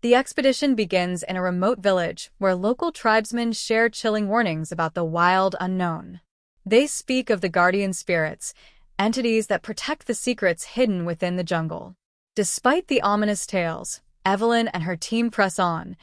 The expedition begins in a remote village where local tribesmen share chilling warnings about the wild unknown. They speak of the guardian spirits, entities that protect the secrets hidden within the jungle. Despite the ominous tales, Evelyn and her team press on,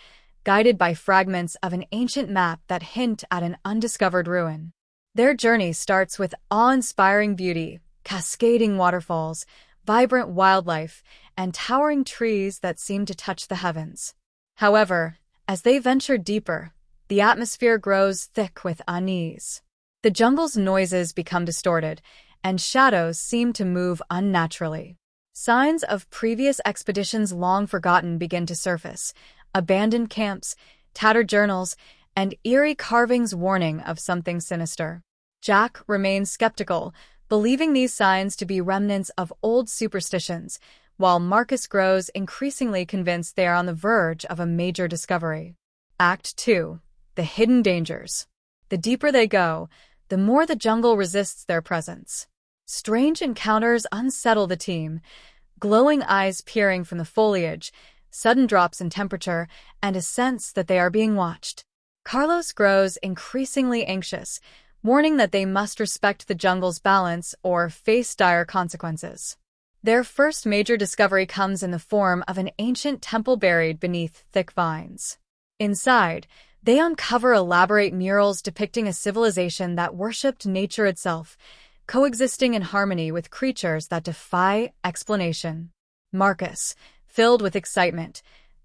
guided by fragments of an ancient map that hint at an undiscovered ruin. Their journey starts with awe-inspiring beauty, cascading waterfalls, vibrant wildlife, and towering trees that seem to touch the heavens. However, as they venture deeper, the atmosphere grows thick with unease. The jungle's noises become distorted, and shadows seem to move unnaturally. Signs of previous expeditions long forgotten begin to surface: abandoned camps, tattered journals, and eerie carvings warning of something sinister. Jack remains skeptical, believing these signs to be remnants of old superstitions, while Marcus grows increasingly convinced they are on the verge of a major discovery. Act 2. The Hidden Dangers. The deeper they go, the more the jungle resists their presence. Strange encounters unsettle the team: glowing eyes peering from the foliage, sudden drops in temperature, and a sense that they are being watched. Carlos grows increasingly anxious, warning that they must respect the jungle's balance or face dire consequences. Their first major discovery comes in the form of an ancient temple buried beneath thick vines. Inside, they uncover elaborate murals depicting a civilization that worshipped nature itself, coexisting in harmony with creatures that defy explanation. Marcus, filled with excitement,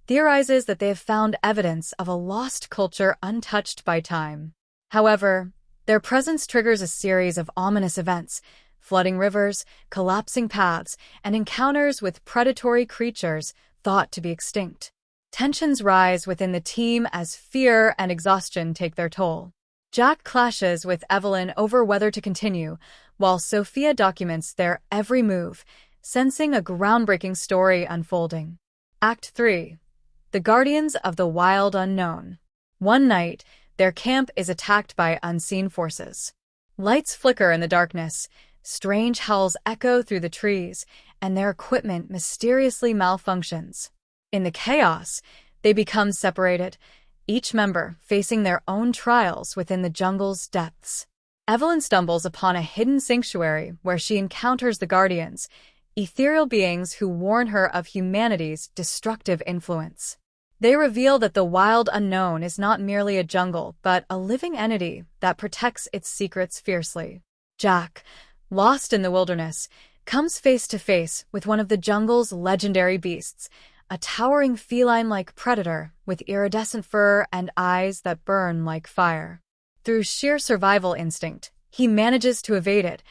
theorizes that they have found evidence of a lost culture untouched by time. However, their presence triggers a series of ominous events: flooding rivers, collapsing paths, and encounters with predatory creatures thought to be extinct. Tensions rise within the team as fear and exhaustion take their toll. Jack clashes with Evelyn over whether to continue, while Sophia documents their every move, sensing a groundbreaking story unfolding. Act 3. The Guardians of the Wild Unknown. One night, their camp is attacked by unseen forces. Lights flicker in the darkness, strange howls echo through the trees, and their equipment mysteriously malfunctions. In the chaos, they become separated, each member facing their own trials within the jungle's depths. Evelyn stumbles upon a hidden sanctuary where she encounters the Guardians, ethereal beings who warn her of humanity's destructive influence. They reveal that the wild unknown is not merely a jungle, but a living entity that protects its secrets fiercely. Jack, lost in the wilderness, comes face to face with one of the jungle's legendary beasts, a towering feline-like predator with iridescent fur and eyes that burn like fire. Through sheer survival instinct, he manages to evade it,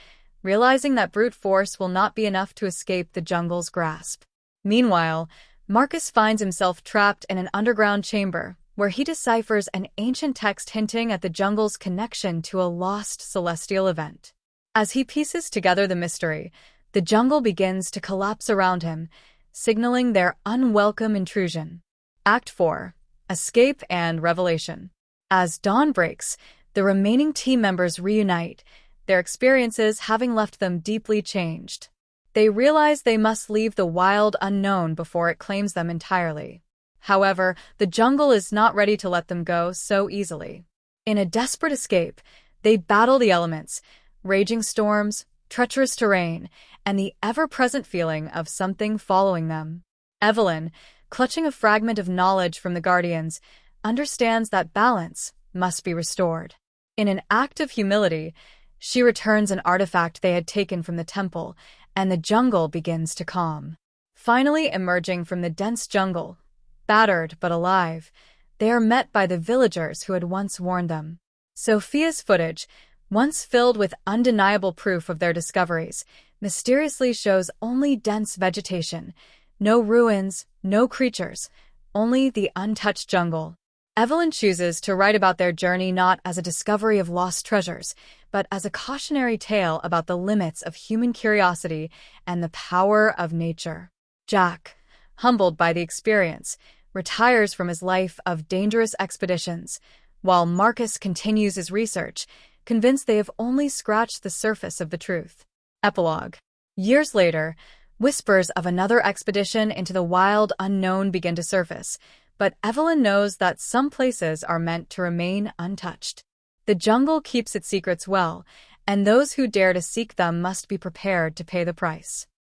realizing that brute force will not be enough to escape the jungle's grasp. Meanwhile, Marcus finds himself trapped in an underground chamber where he deciphers an ancient text hinting at the jungle's connection to a lost celestial event. As he pieces together the mystery, the jungle begins to collapse around him, signaling their unwelcome intrusion. Act 4. Escape and Revelation. As dawn breaks, the remaining team members reunite, their experiences having left them deeply changed. They realize they must leave the wild unknown before it claims them entirely. However, the jungle is not ready to let them go so easily. In a desperate escape, they battle the elements: raging storms, treacherous terrain, and the ever-present feeling of something following them. Evelyn, clutching a fragment of knowledge from the Guardians, understands that balance must be restored. In an act of humility, she returns an artifact they had taken from the temple, and the jungle begins to calm. Finally emerging from the dense jungle, battered but alive, they are met by the villagers who had once warned them. Sophia's footage, once filled with undeniable proof of their discoveries, mysteriously shows only dense vegetation, no ruins, no creatures, only the untouched jungle. Evelyn chooses to write about their journey not as a discovery of lost treasures, but as a cautionary tale about the limits of human curiosity and the power of nature. Jack, humbled by the experience, retires from his life of dangerous expeditions, while Marcus continues his research, convinced they have only scratched the surface of the truth. Epilogue. Years later, Whispers of another expedition into the wild unknown begin to surface, but Evelyn knows that some places are meant to remain untouched. The jungle keeps its secrets well, and those who dare to seek them must be prepared to pay the price.